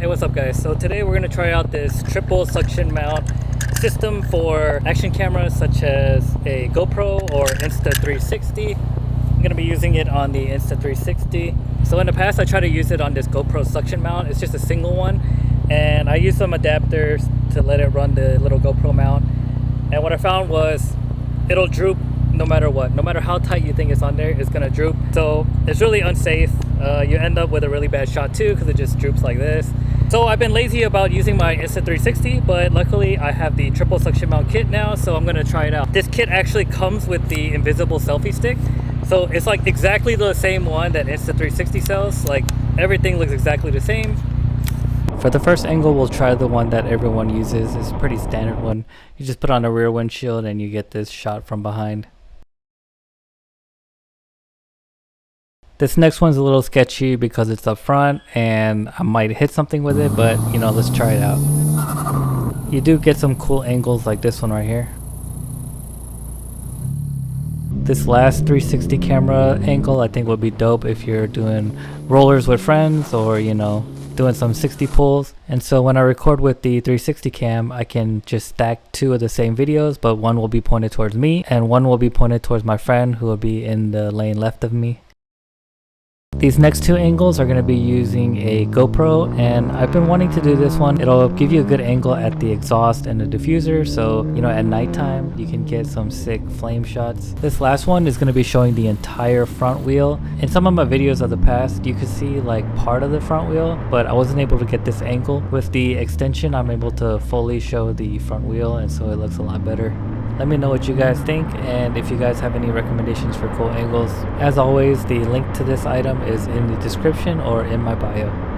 Hey, what's up guys? So today we're going to try out this triple suction mount system for action cameras such as a GoPro or Insta360. I'm going to be using it on the Insta360. So in the past I tried to use it on this GoPro suction mount. It's just a single one, and I used some adapters to let it run the little GoPro mount, and what I found was it'll droop no matter what. No matter how tight you think it's on there, it's gonna droop. So it's really unsafe. You end up with a really bad shot too because it just droops like this. So I've been lazy about using my Insta360, but luckily I have the triple suction mount kit now, so I'm gonna try it out. This kit actually comes with the invisible selfie stick, so it's like exactly the same one that Insta360 sells. Like everything looks exactly the same. For the first angle, we'll try the one that everyone uses. It's a pretty standard one. You just put on a rear windshield and you get this shot from behind. This next one's a little sketchy because it's up front and I might hit something with it, but you know, let's try it out. You do get some cool angles like this one right here. This last 360 camera angle I think would be dope if you're doing rollers with friends or, you know, doing some 60 pulls. And so when I record with the 360 cam, I can just stack two of the same videos, but one will be pointed towards me and one will be pointed towards my friend who will be in the lane left of me. These next two angles are going to be using a GoPro, and I've been wanting to do this one. It'll give you a good angle at the exhaust and the diffuser, so you know, at nighttime you can get some sick flame shots. This last one is going to be showing the entire front wheel. In some of my videos of the past you could see like part of the front wheel, but I wasn't able to get this angle. With the extension I'm able to fully show the front wheel, and so it looks a lot better. Let me know what you guys think, and if you guys have any recommendations for cool angles. As always, the link to this item is in the description or in my bio.